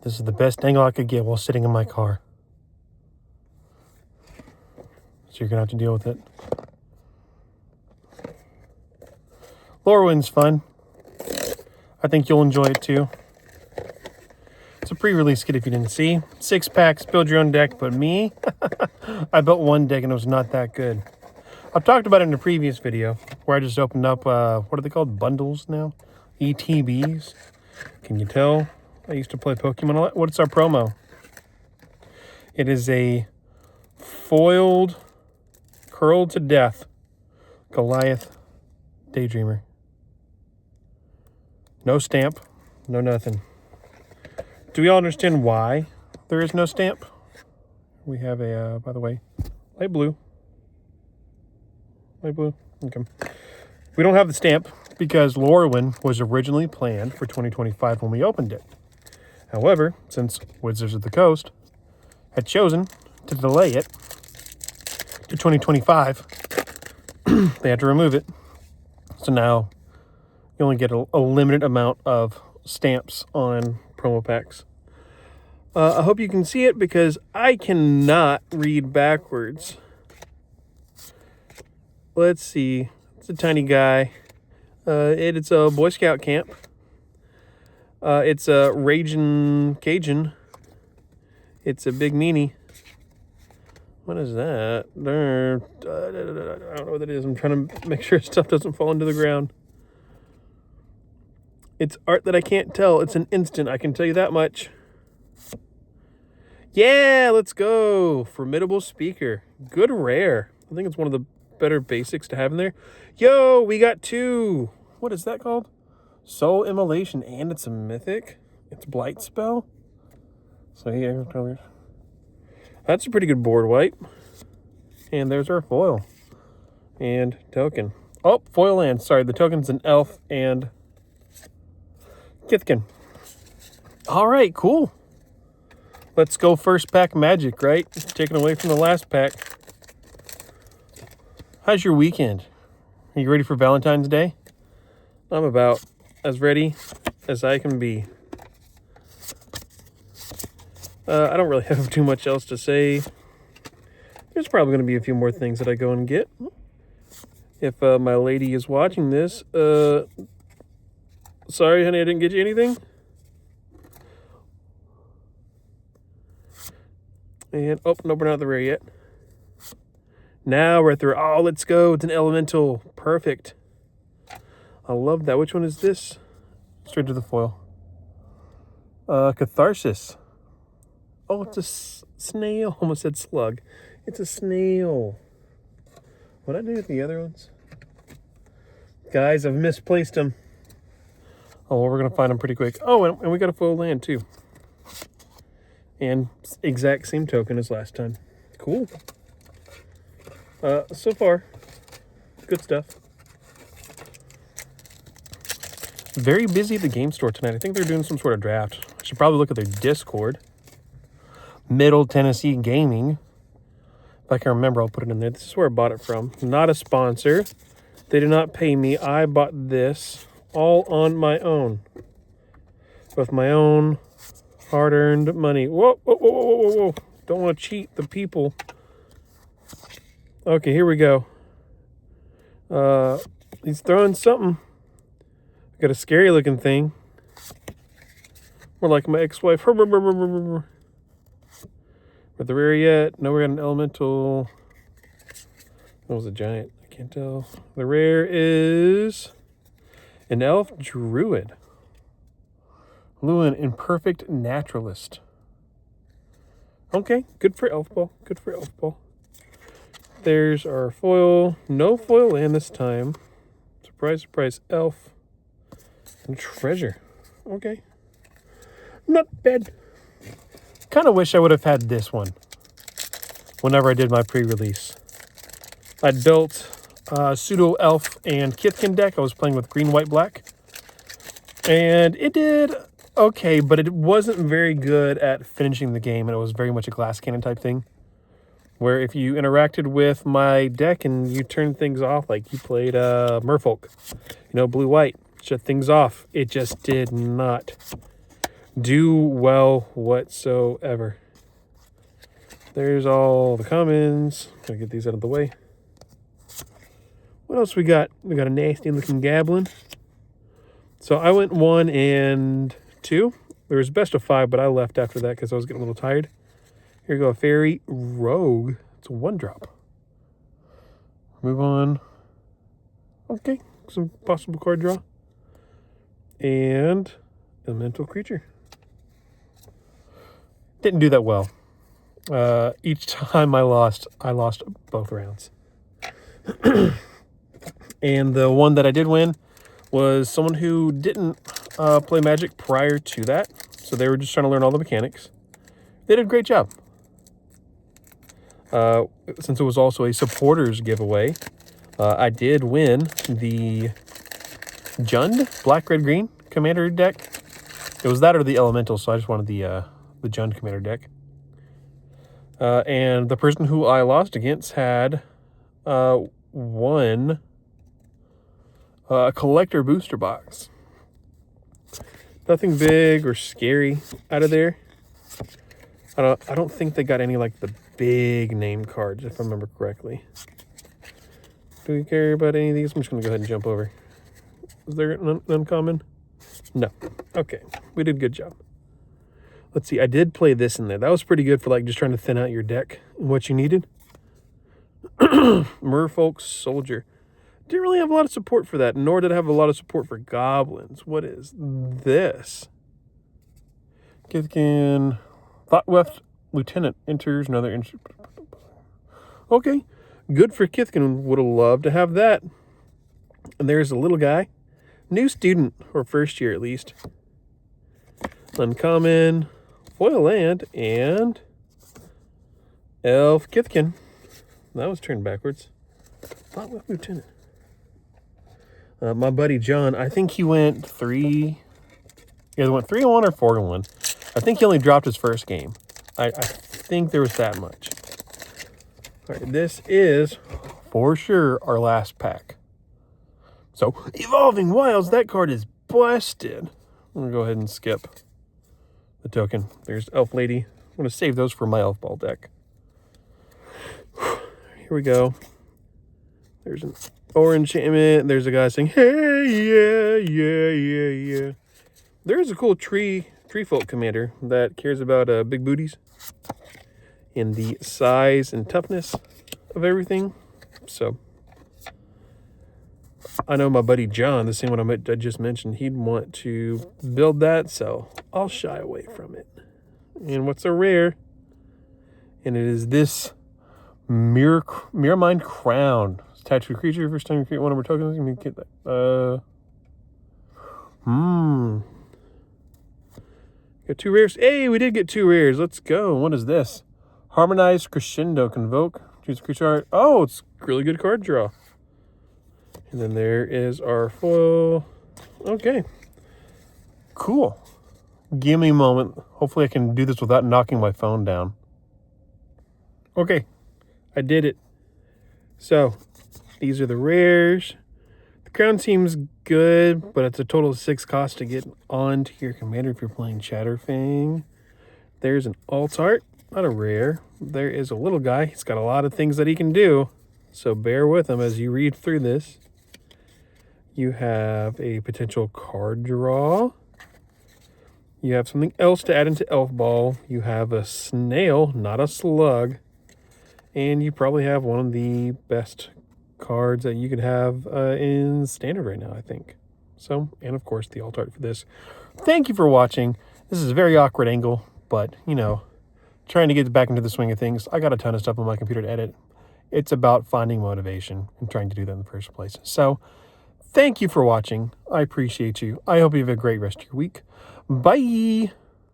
This is the best angle I could get while sitting in my car. So you're going to have to deal with it. Lorwyn's fun. I think you'll enjoy it too. It's a pre-release kit if you didn't see. 6 packs, build your own deck, but me, I built one deck and it was not that good. I've talked about it in a previous video where I just opened up, what are they called? Bundles now? ETBs. Can you tell? I used to play Pokemon a lot. What's our promo? It is a foiled, curled to death Goliath Daydreamer. No stamp, no nothing. Do we all understand why there is no stamp? We have a, by the way, light blue. Light blue, okay. We don't have the stamp because Lorwyn was originally planned for 2025 when we opened it. However, since Wizards of the Coast had chosen to delay it to 2025, they had to remove it. So now you only get a limited amount of stamps on promo packs. I hope you can see it because I cannot read backwards. Let's see. It's a tiny guy. It's a Boy Scout camp. It's a Raging Cajun. It's a big meanie. What is that? I don't know what that is. I'm trying to make sure stuff doesn't fall into the ground. It's art that I can't tell. It's an instant, I can tell you that much. Yeah, let's go. Formidable Speaker. Good rare. I think it's one of the better basics to have in there. Yo, we got 2. What is that called? Soul Immolation, and it's a mythic. It's Blight Spell. So yeah, that's a pretty good board wipe. And there's our foil. And token. Oh, foil land. Sorry, the token's an elf and Kithkin. All right, cool. Let's go first pack magic, right? Taken away from the last pack. How's your weekend? Are you ready for Valentine's Day? I'm about as ready as I can be. I don't really have too much else to say. There's probably going to be a few more things that I go and get. If my lady is watching this, sorry, honey, I didn't get you anything. And, oh, no, we're not at the rare yet. Now we're at the, oh, let's go. It's an elemental. Perfect. I love that. Which one is this? Straight to the foil. Catharsis. Oh, it's a snail. Almost said slug. It's a snail. What did I do with the other ones? Guys, I've misplaced them. Oh, well, we're going to find them pretty quick. Oh, and we got a foil land, too. And exact same token as last time. Cool. So far, good stuff. Very busy at the game store tonight. I think they're doing some sort of draft. I should probably look at their Discord. Middle Tennessee Gaming. If I can remember, I'll put it in there. This is where I bought it from. Not a sponsor. They did not pay me. I bought this all on my own. With my own hard-earned money. Whoa, whoa, whoa, whoa, whoa, whoa. Don't want to cheat the people. Okay, here we go. He's throwing something. Got a scary looking thing. More like my ex-wife. With the rare yet. No, we got an elemental. That was a giant. I can't tell. The rare is an elf druid. Lorwyn, Imperfect Naturalist. Okay, good for elf ball. Good for elf ball. There's our foil. No foil land this time. Surprise, surprise, elf. And treasure. Okay. Not bad. Kind of wish I would have had this one whenever I did my pre-release. I built pseudo elf and Kithkin deck. I was playing with green, white, black. And it did okay, but it wasn't very good at finishing the game, and it was very much a glass cannon type thing. Where if you interacted with my deck and you turned things off, like you played Merfolk, blue-white, shut things off. It just did not do well whatsoever. There's all the commons. Gotta get these out of the way. What else we got? We got a nasty looking Goblin. So I went 1 and 2. There was best of 5, but I left after that because I was getting a little tired. Here we go, a Fairy Rogue. It's a 1-drop. Move on. Okay, some possible card draw. And Elemental Creature. Didn't do that well. Each time I lost both rounds. And the one that I did win was someone who didn't play Magic prior to that. So they were just trying to learn all the mechanics. They did a great job. Since it was also a supporters giveaway, I did win the Jund Black, Red, Green Commander deck. It was that or the Elemental, so I just wanted the Jund Commander deck. And the person who I lost against had won a collector booster box. Nothing big or scary out of there. I don't think they got any like the big name cards, if I remember correctly. Do we care about any of these? I'm just gonna go ahead and jump over. Is there an uncommon? No. Okay, we did a good job. Let's see, I did play this in there. That was pretty good for like just trying to thin out your deck and what you needed. Merfolk Soldier. Didn't really have a lot of support for that, nor did I have a lot of support for goblins. What is this? Kithkin, Thoughtweft Lieutenant enters another. Okay, good for Kithkin. Would have loved to have that. And there's a little guy, new student, or first year at least. Uncommon, foil land, and Elf Kithkin. That was turned backwards. Thoughtweft Lieutenant. My buddy John, I think he went 3. He either went 3-1 or 4-1. I think he only dropped his first game. I think there was that much. All right, this is for sure our last pack. So, Evolving Wilds, that card is busted. I'm going to go ahead and skip the token. There's Elf Lady. I'm going to save those for my Elf Ball deck. Here we go. There's an orange enchantment. There's a guy saying, hey, yeah. There's a cool tree folk commander that cares about big booties and the size and toughness of everything. So I know my buddy John, the same one I just mentioned, he'd want to build that, so I'll shy away from it. And what's a rare? And it is this Mirror Mind Crown. Attached to a creature. First time you create one of our tokens, you can get that. Got 2 rares. Hey, we did get 2 rares. Let's go. What is this? Harmonized Crescendo. Convoke. Choose a creature art. Oh, it's a really good card draw. And then there is our foil. Okay. Cool. Give me a moment. Hopefully I can do this without knocking my phone down. Okay. I did it. So, these are the rares. The crown seems good, but it's a total of 6 cost to get onto your commander if you're playing Chatterfang. There's an alt art, not a rare. There is a little guy. He's got a lot of things that he can do, so bear with him as you read through this. You have a potential card draw. You have something else to add into Elf Ball. You have a snail, not a slug. And you probably have one of the best cards that you could have in Standard right now, I think. So, and of course, the alt art for this. Thank you for watching. This is a very awkward angle, but, you know, trying to get back into the swing of things. I got a ton of stuff on my computer to edit. It's about finding motivation and trying to do that in the first place. So, thank you for watching. I appreciate you. I hope you have a great rest of your week. Bye!